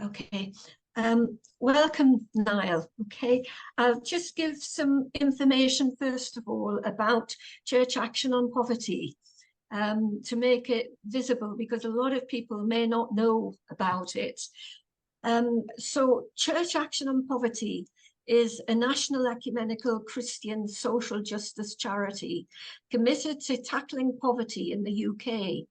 Okay. Welcome, Niall. Okay, I'll just give some information first of all about Church Action on Poverty to make it visible, because a lot of people may not know about it. So Church Action on Poverty is a national ecumenical Christian social justice charity committed to tackling poverty in the UK.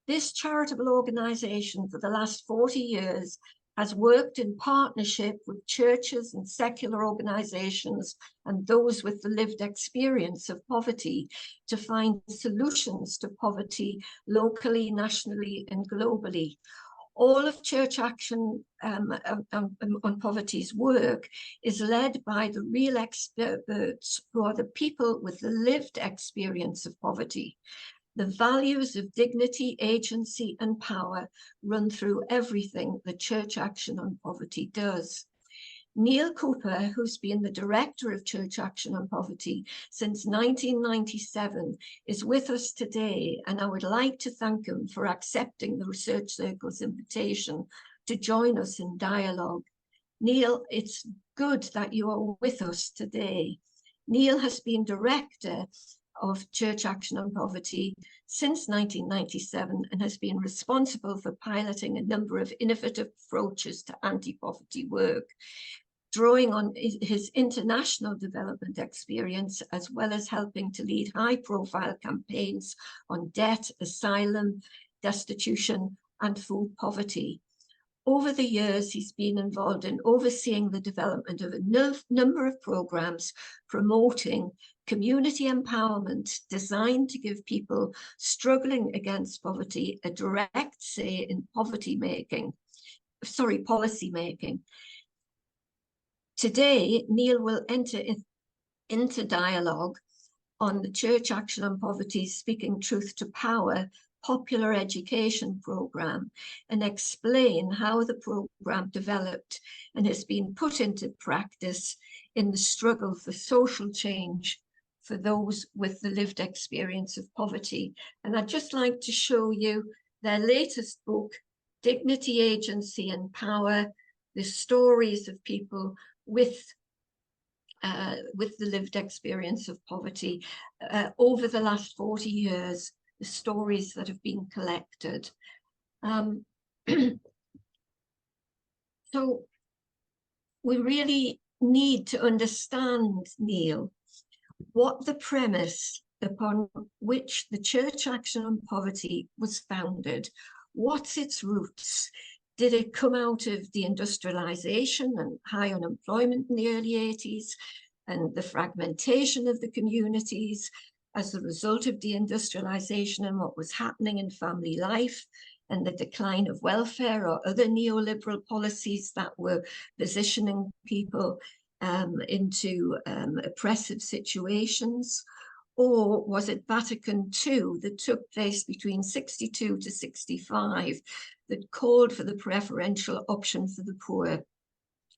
This charitable organisation for the last 40 years has worked in partnership with churches and secular organisations and those with the lived experience of poverty to find solutions to poverty locally, nationally and globally. All of Church Action on Poverty's work is led by the real experts who are the people with the lived experience of poverty. The values of dignity, agency and power run through everything that Church Action on Poverty does. Neil Cooper, who's been the director of Church Action on Poverty since 1997, is with us today, and I would like to thank him for accepting the Research Circle's invitation to join us in dialogue. Neil, it's good that you are with us today. Neil has been director of Church Action on Poverty since 1997 and has been responsible for piloting a number of innovative approaches to anti-poverty work, drawing on his international development experience, as well as helping to lead high-profile campaigns on debt, asylum, destitution, and food poverty. Over the years, he's been involved in overseeing the development of a number of programs promoting community empowerment designed to give people struggling against poverty a direct say in policy making. Today, Neil will enter into dialogue on the Church Action on Poverty's Speaking Truth to Power popular education program and explain how the program developed and has been put into practice in the struggle for social change for those with the lived experience of poverty. And I'd just like to show you their latest book, Dignity, Agency and Power, the stories of people with the lived experience of poverty over the last 40 years, the stories that have been collected. So we really need to understand, Neil, what the premise upon which the Church Action on Poverty was founded. What's its roots? Did it come out of the industrialization and high unemployment in the early 80s and the fragmentation of the communities as a result of deindustrialization and what was happening in family life and the decline of welfare or other neoliberal policies that were positioning people into oppressive situations? Or was it Vatican II that took place between 62 to 65 that called for the preferential option for the poor,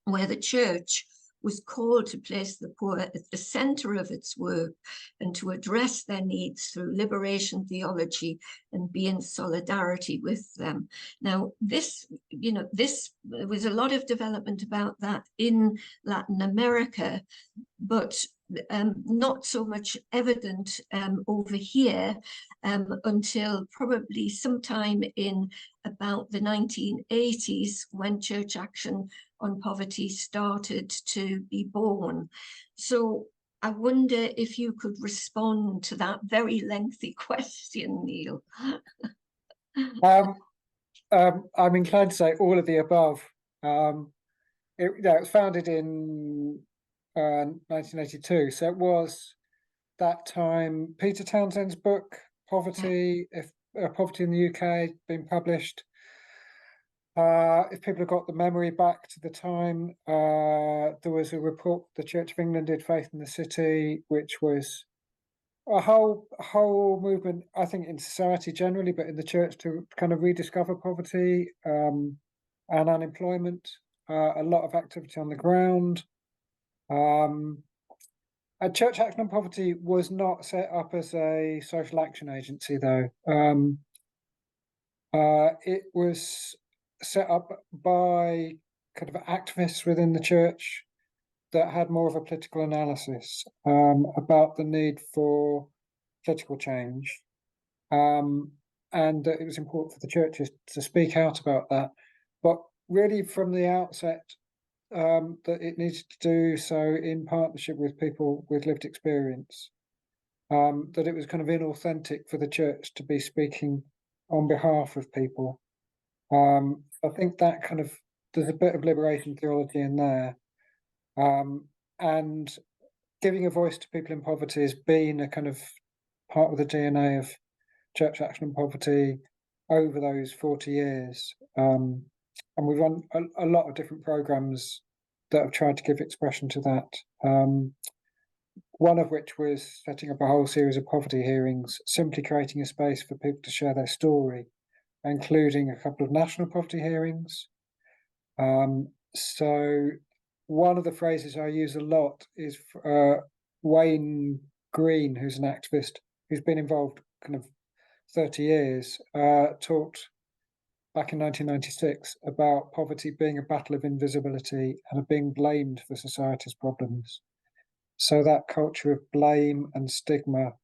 where the church was called to place the poor at the center of its work and to address their needs through liberation theology and be in solidarity with them? Now, this, there was a lot of development about that in Latin America, but not so much evident over here until probably sometime in about the 1980s, when Church Action on Poverty started to be born. So I wonder if you could respond to that very lengthy question, Neil. I'm inclined to say all of the above. It was founded in 1982, so it was that time Peter Townsend's book Poverty, Poverty in the UK, being published. If people have got the memory back to the time, there was a report the Church of England did, Faith in the City, which was a whole movement, I think, in society generally, but in the church, to kind of rediscover poverty and unemployment. A lot of activity on the ground. Church Action on Poverty was not set up as a social action agency, though. It was set up by kind of activists within the church that had more of a political analysis about the need for political change, and that it was important for the churches to speak out about that. But really, from the outset, that it needed to do so in partnership with people with lived experience. That it was kind of inauthentic for the church to be speaking on behalf of people. I think that kind of, there's a bit of liberation theology in there. And giving a voice to people in poverty has been a kind of part of the DNA of Church Action on Poverty over those 40 years. And we've run a lot of different programs that have tried to give expression to that. One of which was setting up a whole series of poverty hearings, simply creating a space for people to share their story, including a couple of national poverty hearings. So one of the phrases I use a lot is Wayne Green, who's an activist who's been involved kind of 30 years, talked back in 1996 about poverty being a battle of invisibility and of being blamed for society's problems. So that culture of blame and stigma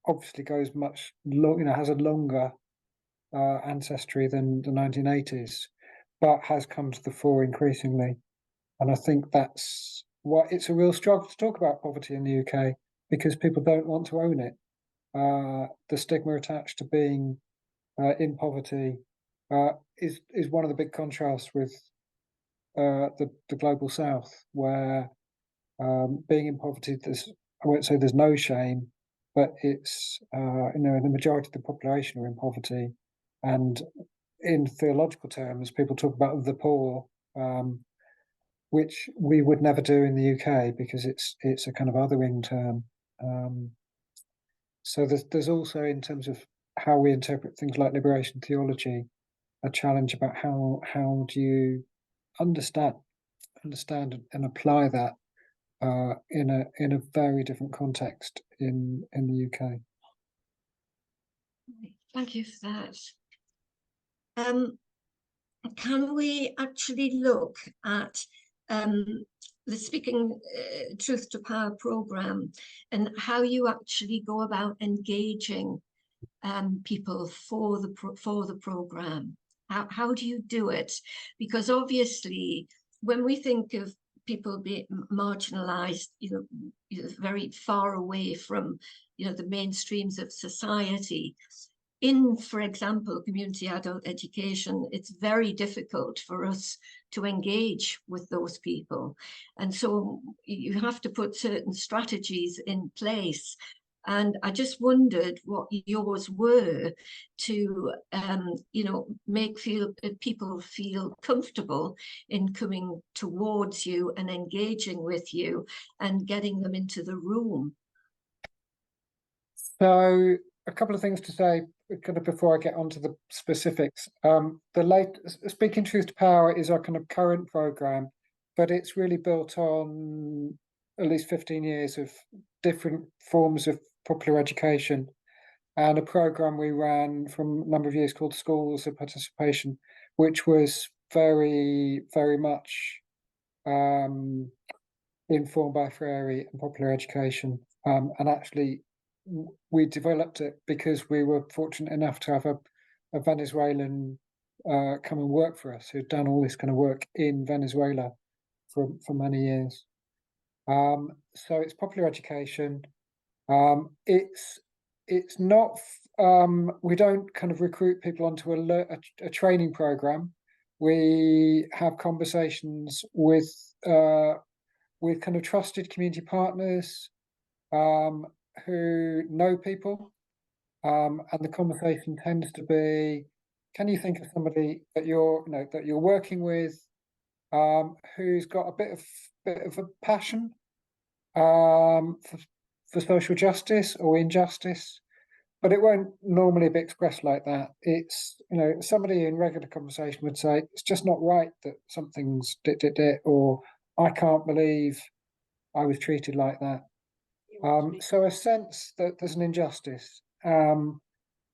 obviously goes much has a longer ancestry than the 1980s, but has come to the fore increasingly. And I think that's why it's a real struggle to talk about poverty in the UK, because people don't want to own it. The stigma attached to being in poverty is one of the big contrasts with the global South, where being in poverty, I won't say there's no shame, but it's the majority of the population are in poverty, and in theological terms, people talk about the poor, which we would never do in the UK because it's a kind of othering term. So there's also, in terms of how we interpret things like liberation theology, a challenge about how do you understand and apply that in a very different context in the UK. Thank you for that. Can we actually look at the Speaking Truth to Power programme and how you actually go about engaging people for the programme? How do you do it? Because obviously, when we think of people being marginalised, very far away from, the mainstreams of society, in, for example, community adult education, it's very difficult for us to engage with those people. And so you have to put certain strategies in place. And I just wondered what yours were to, make people feel comfortable in coming towards you and engaging with you and getting them into the room. So a couple of things to say kind of before I get onto the specifics. The Speaking Truth to Power is our kind of current program, but it's really built on at least 15 years of different forms of popular education, and a program we ran from a number of years called Schools of Participation, which was very, very much informed by Freire and popular education, and actually we developed it because we were fortunate enough to have a Venezuelan come and work for us, who'd done all this kind of work in Venezuela for many years. So it's popular education. It's not, we don't kind of recruit people onto a training program. We have conversations with kind of trusted community partners who know people, and the conversation tends to be, can you think of somebody that you're working with, who's got a bit of a passion for social justice or injustice, but it won't normally be expressed like that. It's, somebody in regular conversation would say, it's just not right that something's or I can't believe I was treated like that. So a sense that there's an injustice,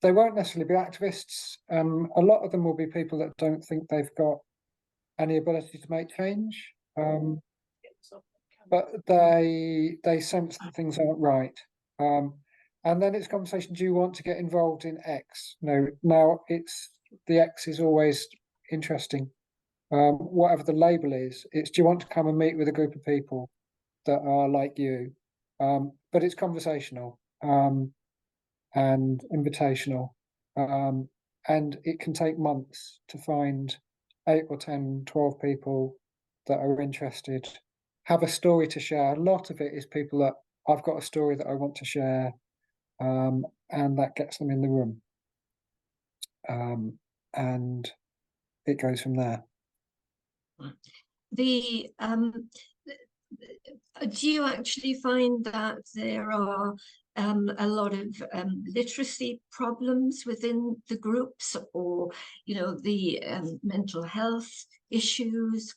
they won't necessarily be activists. A lot of them will be people that don't think they've got any ability to make change, but they sense that things aren't right. And then it's conversation: do you want to get involved in X? No. Now it's the X is always interesting. Whatever the label is, it's do you want to come and meet with a group of people that are like you? But it's conversational and invitational. And it can take months to find 8 or 10, 12 people that are interested, have a story to share. A lot of it is people that I've got a story that I want to share, and that gets them in the room. And it goes from there. The do you actually find that there are a lot of literacy problems within the groups, or the mental health issues,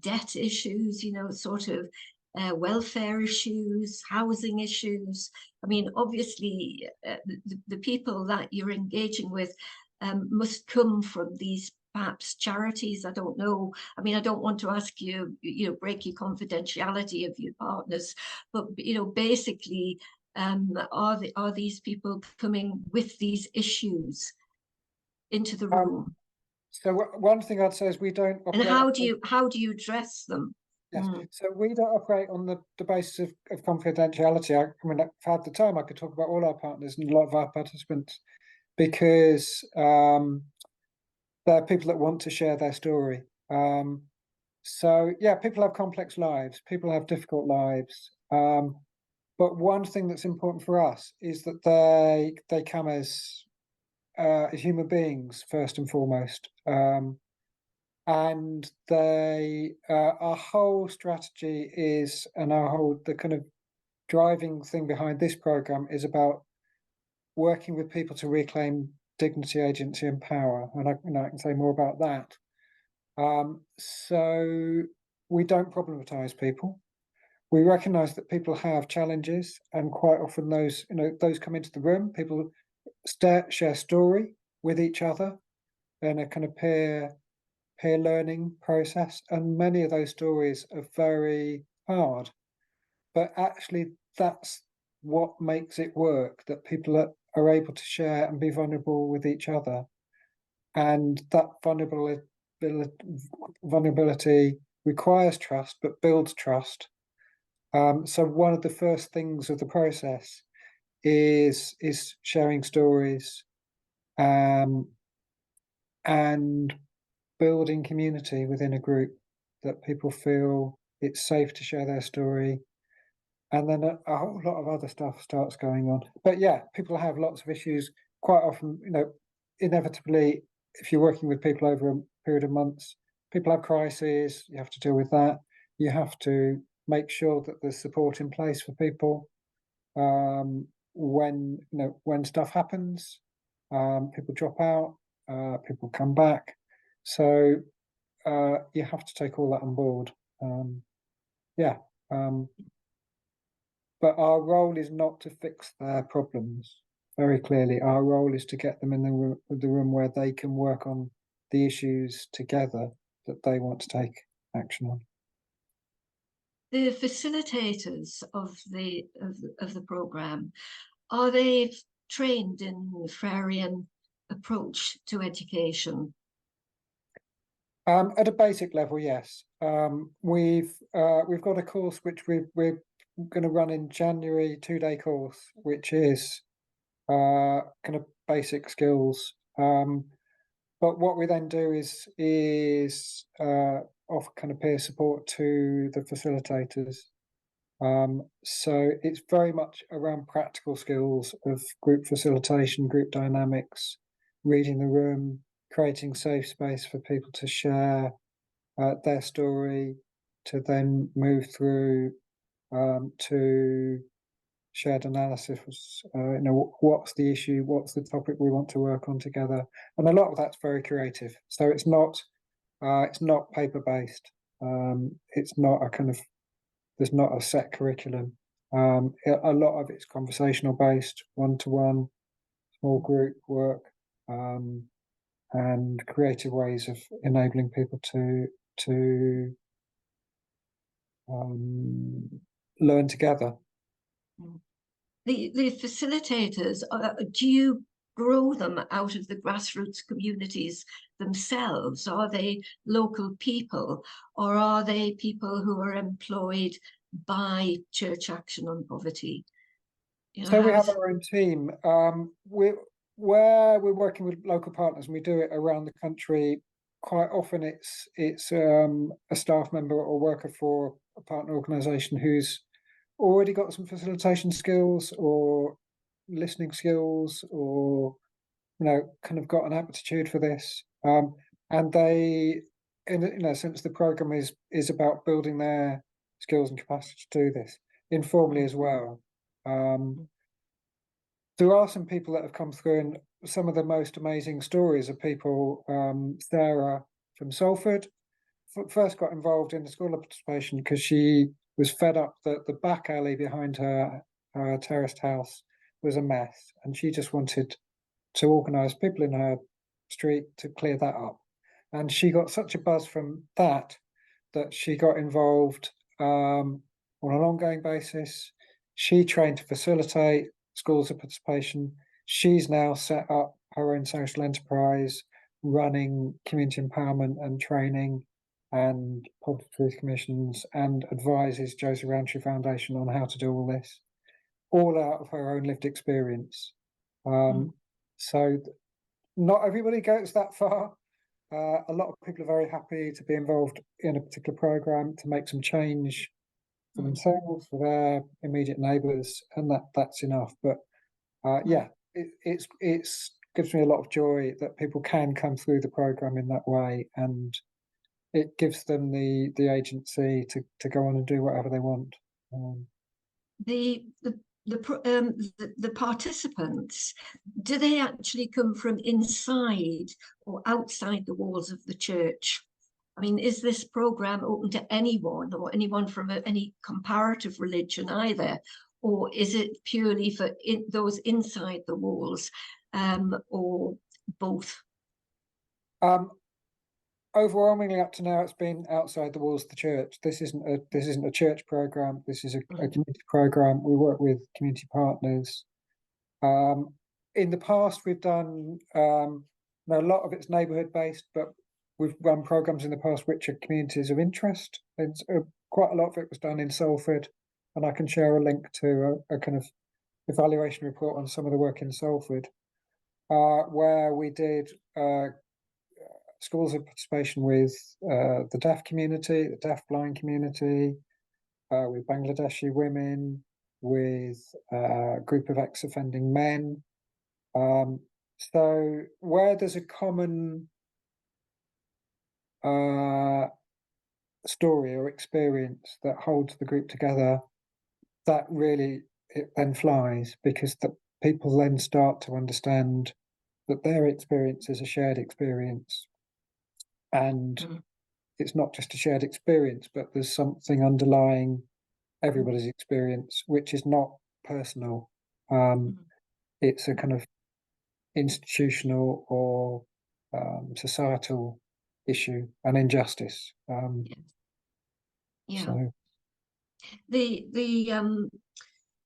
debt issues, sort of welfare issues, housing issues? I mean, obviously, the people that you're engaging with must come from these perhaps charities. I don't know. I mean, I don't want to ask you, break your confidentiality of your partners, but basically, are these people coming with these issues into the room? So one thing I'd say is we don't And operate. how do you address them? Yes. So we don't operate on the basis of confidentiality. I mean, if I had the time, I could talk about all our partners and a lot of our participants, because there are people that want to share their story. So yeah, people have complex lives, people have difficult lives. But one thing that's important for us is that they come as human beings first and foremost. And our whole strategy is, and the kind of driving thing behind this program is about working with people to reclaim dignity, agency, and power. And I can say more about that. So we don't problematize people. We recognize that people have challenges, and quite often those come into the room. People share story with each other in a kind of peer learning process, and many of those stories are very hard. But actually, that's what makes it work, that people are able to share and be vulnerable with each other. And that vulnerability requires trust, but builds trust. So one of the first things of the process is sharing stories, and building community within a group, that people feel it's safe to share their story. And then a whole lot of other stuff starts going on. But yeah, people have lots of issues. Quite often, inevitably, if you're working with people over a period of months, people have crises. You have to deal with that. You have to make sure that there's support in place for people when stuff happens. People drop out, people come back. So you have to take all that on board. But our role is not to fix their problems. Very clearly, our role is to get them in the room where they can work on the issues together that they want to take action on. The facilitators of the program, are they trained in the Freirean approach to education? At a basic level, yes. We've got a course which we're going to run in January, 2-day course, which is kind of basic skills. But what we then do is offer kind of peer support to the facilitators. So it's very much around practical skills of group facilitation, group dynamics, reading the room, creating safe space for people to share their story, to then move through to shared analysis. What's the issue? What's the topic we want to work on together? And a lot of that's very creative. So it's not paper based. It's not a kind of there's not a set curriculum. A lot of it's conversational based, one to one, small group work, and creative ways of enabling people to learn together. The facilitators, do you grow them out of the grassroots communities themselves? Are they local people, or are they people who are employed by Church Action on Poverty? You know, So we have our own team. Where we're working with local partners, and we do it around the country. Quite often, it's a staff member or worker for a partner organisation who's already got some facilitation skills or listening skills, or kind of got an aptitude for this. And they, in a sense, the program is about building their skills and capacity to do this informally as well. There are some people that have come through, and some of the most amazing stories are people. Sarah from Salford first got involved in the school of participation because she was fed up that the back alley behind her terraced house was a mess, and she just wanted to organise people in her street to clear that up. And she got such a buzz from that she got involved on an ongoing basis. She trained to facilitate schools of participation. She's now set up her own social enterprise, running community empowerment and training and poverty truth commissions, and advises Josie Rowntree Foundation on how to do all this, all out of her own lived experience. So not everybody goes that far. A lot of people are very happy to be involved in a particular program to make some change for themselves, for their immediate neighbours, and that's enough. But yeah, it gives me a lot of joy that people can come through the program in that way, and it gives them the agency to go on and do whatever they want. The participants, do they actually come from inside or outside the walls of the church? I mean, is this program open to anyone, or anyone from any comparative religion either? Or is it purely for those inside the walls, or both? Overwhelmingly, up to now, it's been outside the walls of the church. This isn't a church program. This is a community program. We work with community partners. In the past, we've done a lot of it's neighbourhood based, but we've run programs in the past which are communities of interest. And quite a lot of it was done in Salford, and I can share a link to a kind of evaluation report on some of the work in Salford, where we did schools of participation with the deaf community, the deaf blind community, with Bangladeshi women, with a group of ex-offending men. So where there's a common story or experience that holds the group together, that really, it then flies, because the people then start to understand that their experience is a shared experience. And it's not just a shared experience, but there's something underlying everybody's experience, which is not personal. It's a kind of institutional or societal issue, an injustice. Yeah. So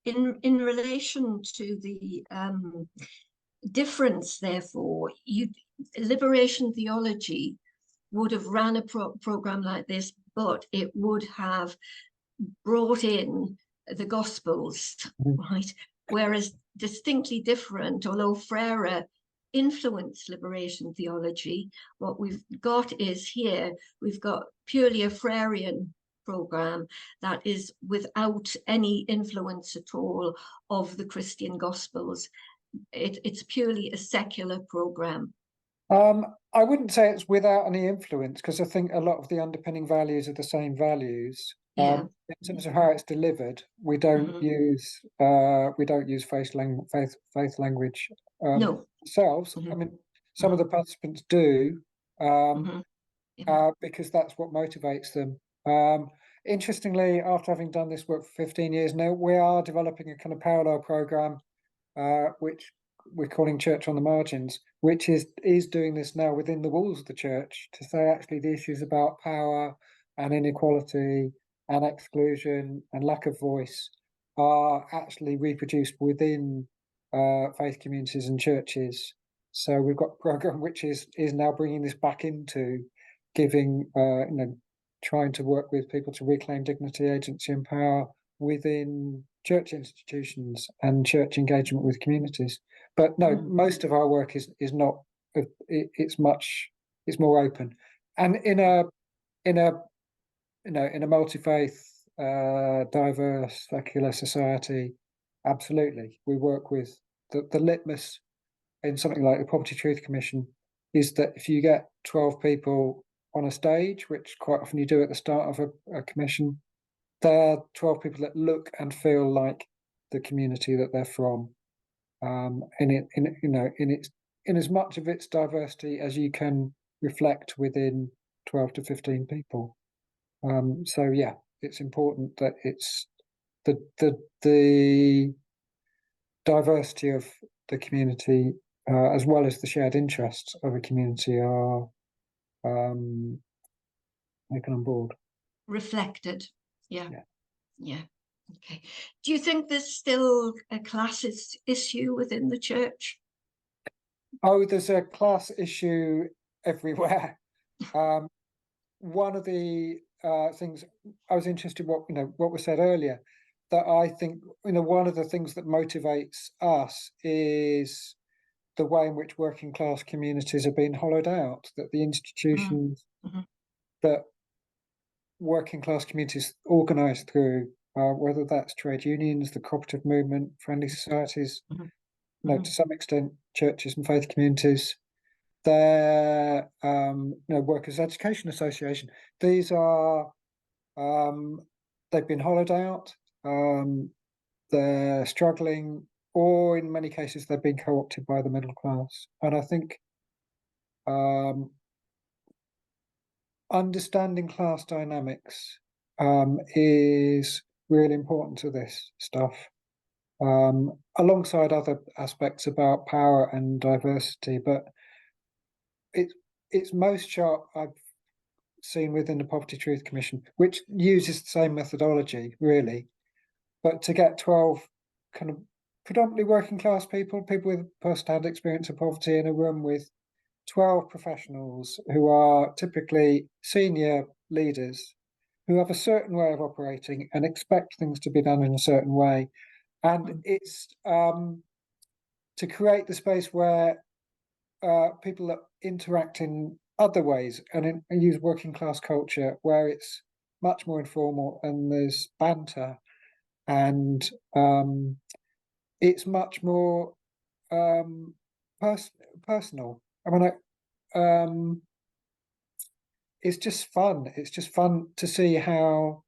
In relation to the difference, therefore, liberation theology would have ran a program like this, but it would have brought in the Gospels, right? Whereas distinctly different, although Freire influenced liberation theology, what we've got is here, we've got purely a Freirean program that is without any influence at all of the Christian Gospels. It's purely a secular program. I wouldn't say it's without any influence, because I think a lot of the underpinning values are the same values. In terms of how it's delivered, we don't use faith language ourselves. I mean, some of the participants do, because that's what motivates them. Interestingly, after having done this work for 15 years now, we are developing a kind of parallel program, which we're calling Church on the Margins, which is doing this now within the walls of the church to say actually the issues about power and inequality and exclusion and lack of voice are actually reproduced within faith communities and churches. So we've got a program which is now bringing this back into giving, trying to work with people to reclaim dignity, agency, and power within church institutions and church engagement with communities. But no, most of our work is not. It's more open, and in a multi-faith, diverse, secular society, absolutely, we work with the litmus in something like the Poverty Truth Commission is that if you get 12 people on a stage, which quite often you do at the start of a commission, they're 12 people that look and feel like the community that they're from, in as much of its diversity as you can reflect within 12 to 15 people. So yeah, it's important that it's the diversity of the community, as well as the shared interests of a community, are taken on board. Reflected. Yeah. Okay. Do you think there's still a class issue within the church? Oh, there's a class issue everywhere. One of the things I was interested what was said earlier, that I think one of the things that motivates us is the way in which working class communities are being hollowed out, that the institutions that working class communities organise through, whether that's trade unions, the cooperative movement, friendly societies, to some extent churches and faith communities, their Workers' Education Association. These are they've been hollowed out. They're struggling, or in many cases they're being co-opted by the middle class. And I think understanding class dynamics is really important to this stuff, alongside other aspects about power and diversity. But it's most sharp I've seen within the Poverty Truth Commission, which uses the same methodology, really. But to get 12 kind of predominantly working class people with first-hand experience of poverty in a room with 12 professionals who are typically senior leaders who have a certain way of operating and expect things to be done in a certain way. And it's to create the space where people interact in other ways and use working class culture where it's much more informal and there's banter and it's much more personal. I mean, it's just fun. It's just fun to see how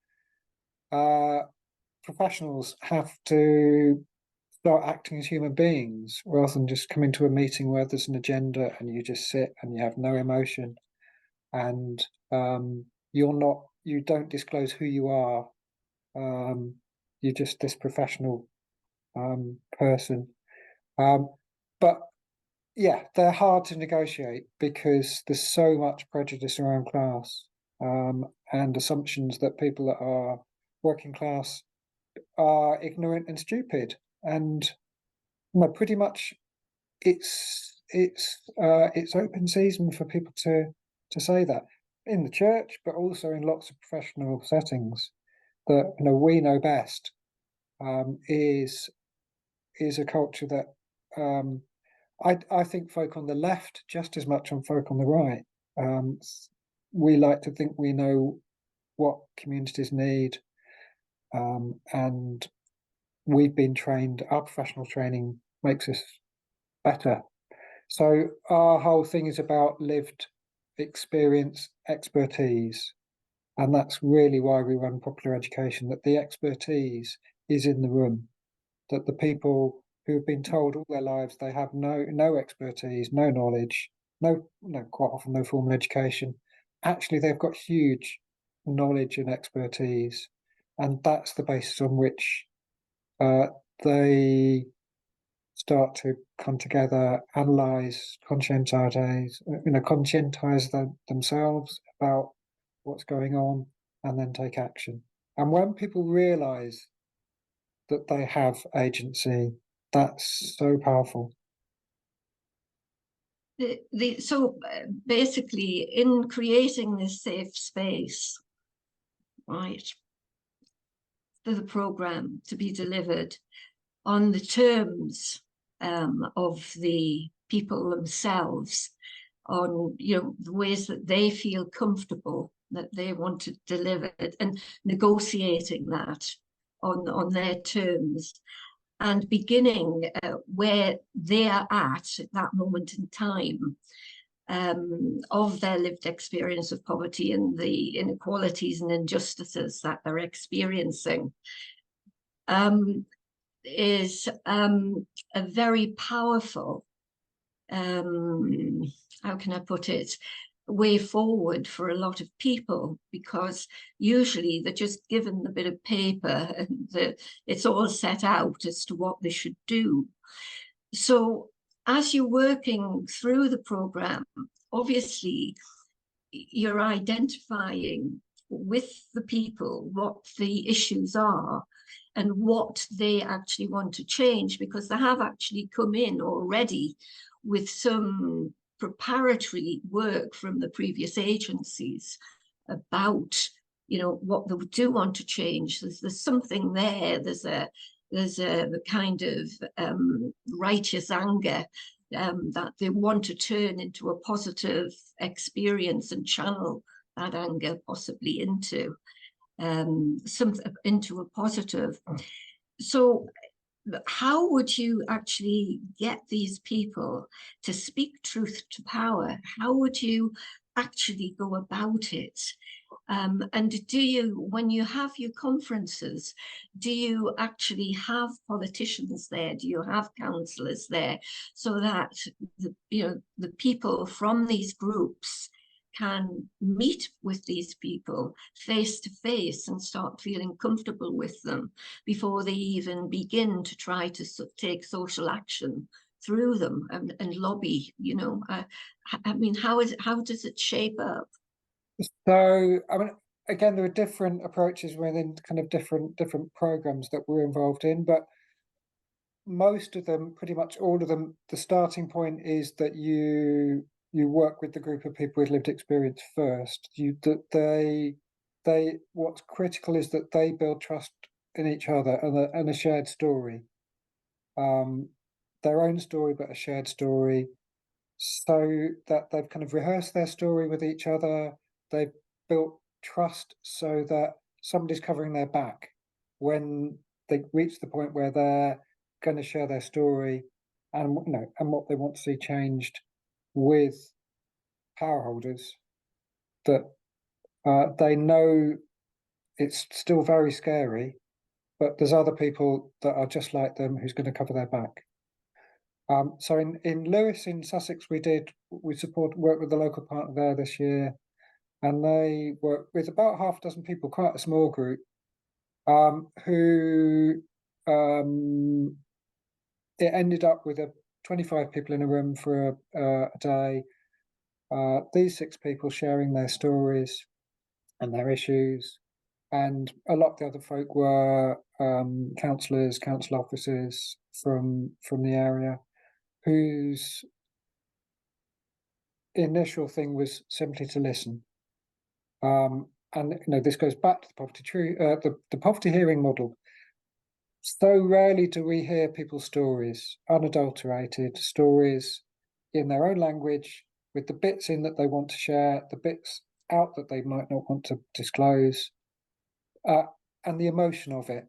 professionals have to start acting as human beings rather than just coming to a meeting where there's an agenda and you just sit and you have no emotion and you don't disclose who you are. You're just this professional person. But yeah, they're hard to negotiate because there's so much prejudice around class and assumptions that people that are working class are ignorant and stupid. And pretty much it's open season for people to say that in the church, but also in lots of professional settings. That we know best is a culture that I think folk on the left just as much on folk on the right. We like to think we know what communities need, and we've been trained. Our professional training makes us better. So our whole thing is about lived experience, expertise, and that's really why we run popular education. That the expertise is in the room. That the people who have been told all their lives they have no expertise, no knowledge, quite often no formal education. Actually, they've got huge knowledge and expertise, and that's the basis on which they start to come together, analyse, conscientise themselves about what's going on, and then take action. And when people realise that they have agency, that's so powerful. So basically, in creating this safe space, right, for the programme to be delivered on the terms of the people themselves, on the ways that they feel comfortable that they want to deliver it, and negotiating that on their terms, and beginning where they are at that moment in time of their lived experience of poverty and the inequalities and injustices that they're experiencing, is a very powerful, how can I put it, way forward for a lot of people, because usually they're just given the bit of paper and it's all set out as to what they should do. So as you're working through the programme, obviously you're identifying with the people what the issues are and what they actually want to change, because they have actually come in already with some preparatory work from the previous agencies about what they do want to change. There's something there. There's a kind of righteous anger that they want to turn into a positive experience and channel that anger possibly into into a positive. So how would you actually get these people to speak truth to power? How would you actually go about it? And do you, when you have your conferences, do you actually have politicians there? Do you have councillors there, so that the people from these groups can meet with these people face to face and start feeling comfortable with them before they even begin to try to take social action through them and lobby? I mean, how does it shape up? So, I mean, again, there are different approaches within kind of different programs that we're involved in, but most of them, pretty much all of them, the starting point is that you work with the group of people with lived experience first. What's critical is that they build trust in each other and a shared story, their own story, but a shared story, so that they've kind of rehearsed their story with each other. They've built trust so that somebody's covering their back when they reach the point where they're going to share their story and what they want to see changed with power holders, that they know it's still very scary, but there's other people that are just like them who's going to cover their back. So in Lewes in Sussex, we worked with the local partner there this year, and they worked with about half a dozen people, quite a small group, who it ended up with 25 people in a room for a day. These 6 people sharing their stories and their issues, and a lot of the other folk were councillors, council officers from the area, whose initial thing was simply to listen. And this goes back to the poverty hearing model. So rarely do we hear people's stories, unadulterated stories in their own language, with the bits in that they want to share, the bits out that they might not want to disclose, and the emotion of it,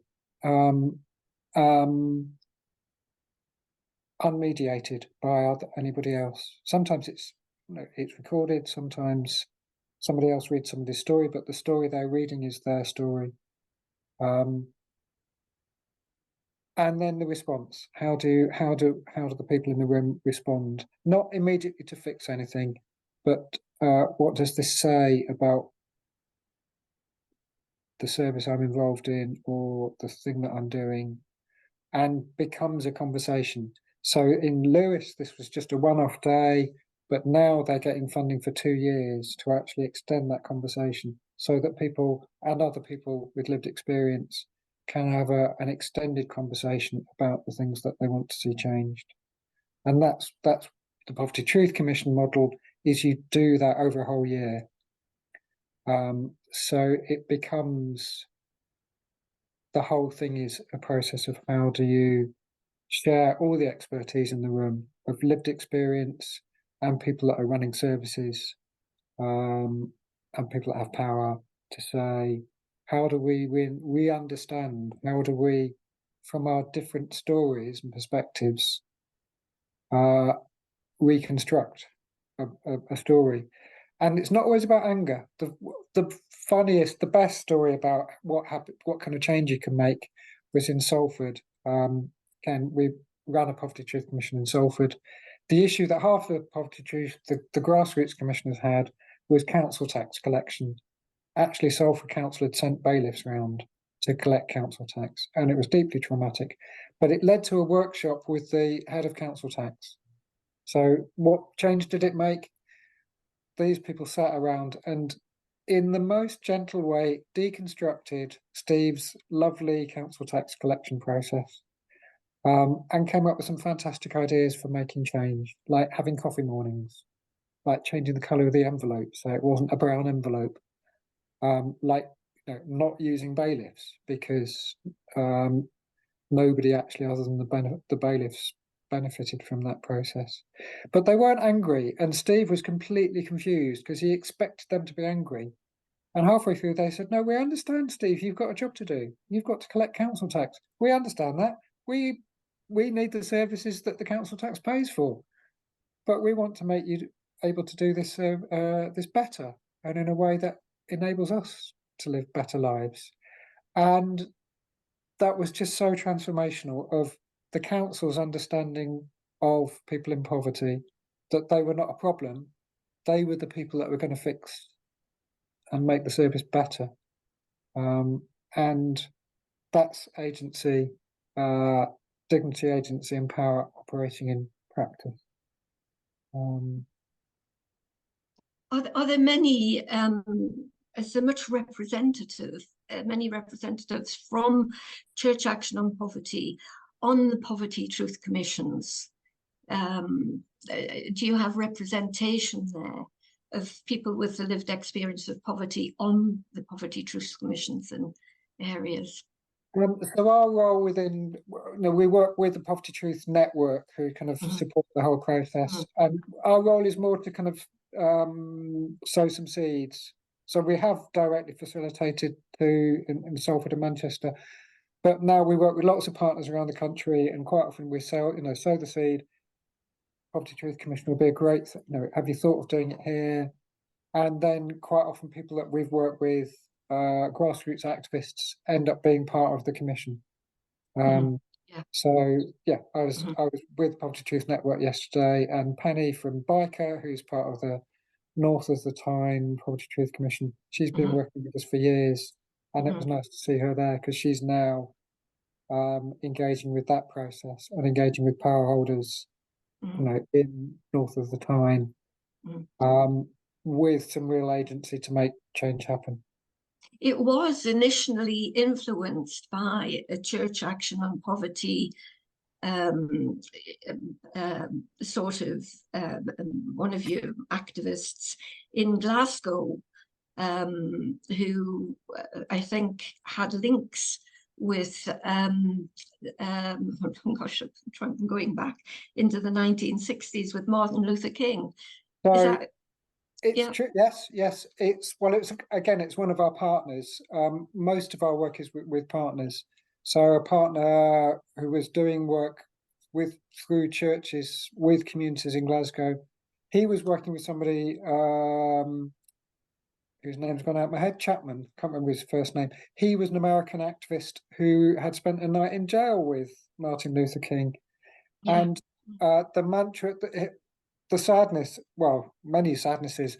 unmediated by anybody else. Sometimes it's recorded, sometimes somebody else reads somebody's story, but the story they're reading is their story. And then the response. How do the people in the room respond? Not immediately to fix anything, but what does this say about the service I'm involved in or the thing that I'm doing? And becomes a conversation. So in Lewis, this was just a one-off day, but now they're getting funding for 2 years to actually extend that conversation so that people and other people with lived experience can have an extended conversation about the things that they want to see changed. And that's the Poverty Truth Commission model, is you do that over a whole year. So it becomes, the whole thing is a process of how do you share all the expertise in the room of lived experience and people that are running services, and people that have power, to say, how do we understand, how do we, from our different stories and perspectives, reconstruct a story. And it's not always about anger. The funniest, the best story about what happened, what kind of change you can make, was in Salford. Again, we ran a Poverty Truth Commission in Salford. The issue that half the Poverty Truth, the grassroots commissioners had, was council tax collection. Actually, Salford Council had sent bailiffs round to collect council tax, and it was deeply traumatic. But it led to a workshop with the head of council tax. So what change did it make? These people sat around and, in the most gentle way, deconstructed Steve's lovely council tax collection process, and came up with some fantastic ideas for making change, like having coffee mornings, like changing the colour of the envelope so it wasn't a brown envelope, like, you know, not using bailiffs, because nobody actually other than the bailiffs benefited from that process. But they weren't angry, and Steve was completely confused because he expected them to be angry. And halfway through they said, no, we understand, Steve, you've got a job to do. You've got to collect council tax. We understand that. We need the services that the council tax pays for. But we want to make you able to do this this better, and in a way that enables us to live better lives. And that was just so transformational, of the council's understanding of people in poverty, that they were not a problem, they were the people that were going to fix and make the service better. And that's agency, dignity, agency and power operating in practice. Are there many, is there much many representatives from Church Action on Poverty on the Poverty Truth Commissions? Do you have representation there of people with the lived experience of poverty on the Poverty Truth Commissions and areas? So our role within, we work with the Poverty Truth Network, who kind of support the whole process, and our role is more to kind of sow some seeds. So we have directly facilitated in Salford and Manchester, but now we work with lots of partners around the country, and quite often we sow the seed. Poverty Truth Commission will be a great, have you thought of doing it here? And then quite often people that we've worked with, grassroots activists, end up being part of the commission. So yeah, I was with Poverty Truth Network yesterday, and Penny from Biker, who's part of the North of the Tyne Poverty Truth Commission, she's been working with us for years, and it was nice to see her there, because she's now engaging with that process and engaging with power holders, in North of the Tyne, with some real agency to make change happen. It was initially influenced by a Church Action on Poverty sort of one of your activists in Glasgow, who I think had links with gosh, I'm going back into the 1960s with Martin Luther King. So is that it's true. Yes. It's one of our partners. Most of our work is with partners. So a partner who was doing work through churches with communities in Glasgow, he was working with somebody whose name's gone out of my head, Chapman, can't remember his first name. He was an American activist who had spent a night in jail with Martin Luther King. And the mantra, the sadness, well, many sadnesses,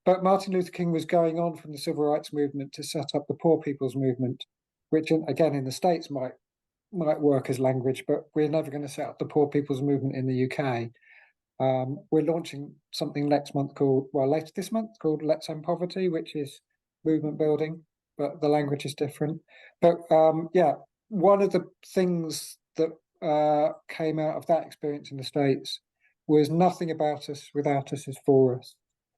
but Martin Luther King was going on from the civil rights movement to set up the Poor People's Movement, which again in the States might might work as language, but we're never going to set up the poor people's movement in the UK. We're launching something next month later this month called Let's End Poverty, which is movement building, but the language is different. But yeah, one of the things that came out of that experience in the States was nothing about us without us is for us.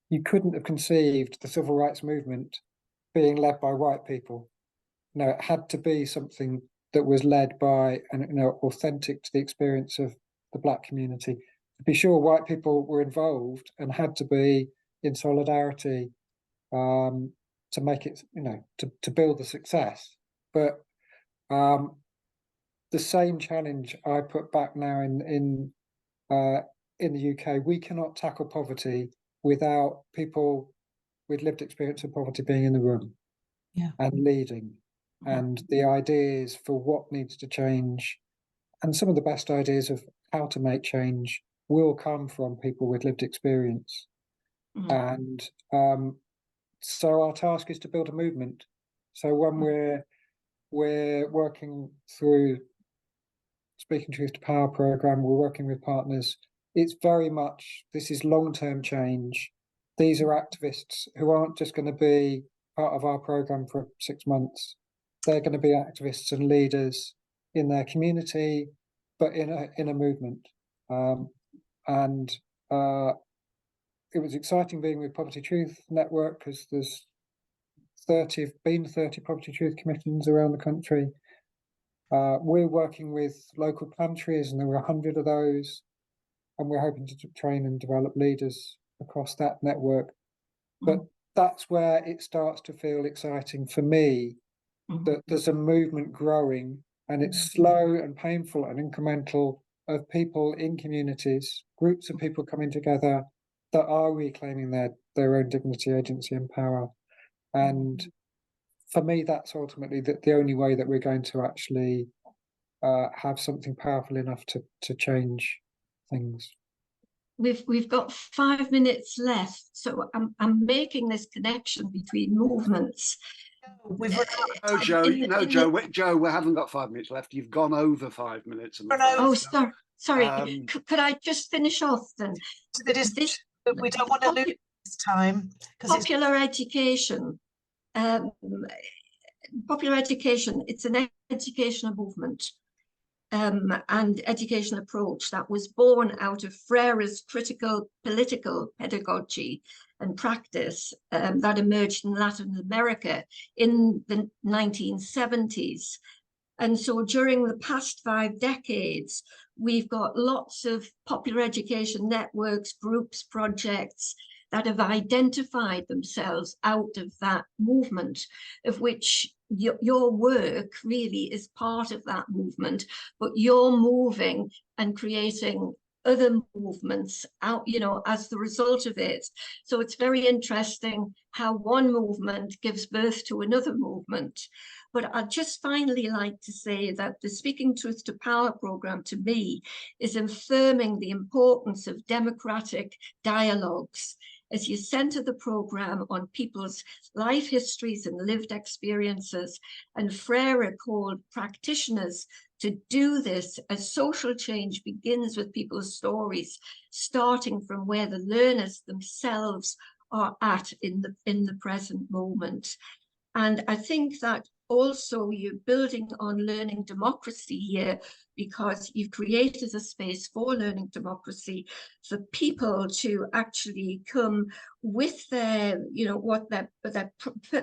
You couldn't have conceived the civil rights movement being led by white people. No, it had to be something that was led by and authentic to the experience of the Black community. To be sure, white people were involved and had to be in solidarity to make it, to build the success. But the same challenge I put back now in the UK. We cannot tackle poverty without people with lived experience of poverty being in the room, and leading, and the ideas for what needs to change, and some of the best ideas of how to make change will come from people with lived experience. And so our task is to build a movement. So when we're working through Speaking Truth to Power program, we're working with partners. It's very much, this is long-term change. These are activists who aren't just going to be part of our program for 6 months. They're going to be activists and leaders in their community, but in a movement. And it was exciting being with Poverty Truth Network, because there's 30 Poverty Truth commissions around the country. We're working with local countries, and there were 100 of those, and we're hoping to train and develop leaders across that network. But that's where it starts to feel exciting for me, that there's a movement growing, and it's slow and painful and incremental, of people in communities, groups of people coming together that are reclaiming their own dignity, agency, and power. And for me, that's ultimately the only way that we're going to actually have something powerful enough to change things. We've got 5 minutes left, so I'm making this connection between movements. We've Joe, Joe, we haven't got 5 minutes left. You've gone over 5 minutes. Oh, sorry. Could I just finish off then? We don't want to lose this time. Popular education. Popular education, it's an educational movement and education approach that was born out of Freire's critical political pedagogy and practice that emerged in Latin America in the 1970s. And so during the past 5 decades, we've got lots of popular education networks, groups, projects that have identified themselves out of that movement, of which your work really is part of that movement, but you're moving and creating other movements out, as the result of it. So it's very interesting how one movement gives birth to another movement. But I'd just finally like to say that the Speaking Truth to Power program, to me, is affirming the importance of democratic dialogues as you center the program on people's life histories and lived experiences. And Freire called practitioners to do this, as social change begins with people's stories, starting from where the learners themselves are at in the present moment. And I think that also you're building on learning democracy here, because you've created a space for learning democracy for people to actually come with their, their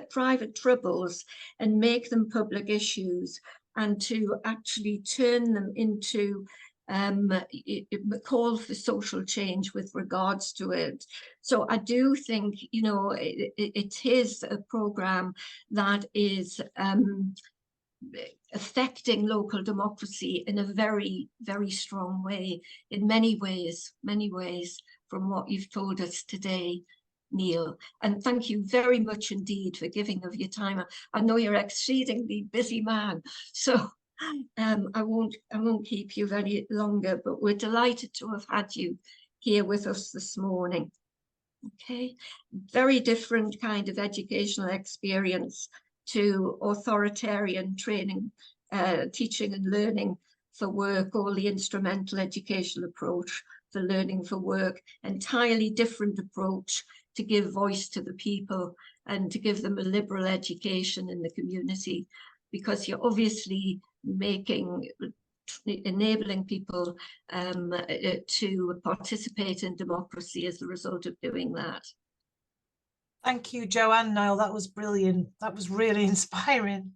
private troubles and make them public issues, and to actually turn them into call for social change with regards to it. So I do think, it is a program that is affecting local democracy in a very, very strong way, in many ways, from what you've told us today, Neil. And thank you very much indeed for giving of your time. I know you're an exceedingly busy man, so I won't keep you very longer, but we're delighted to have had you here with us this morning. Okay, very different kind of educational experience to authoritarian training teaching and learning for work, or the instrumental educational approach for learning for work, entirely different approach to give voice to the people and to give them a liberal education in the community, because you're obviously enabling people to participate in democracy as the result of doing that. Thank you, Jo and Niall. That was brilliant. That was really inspiring.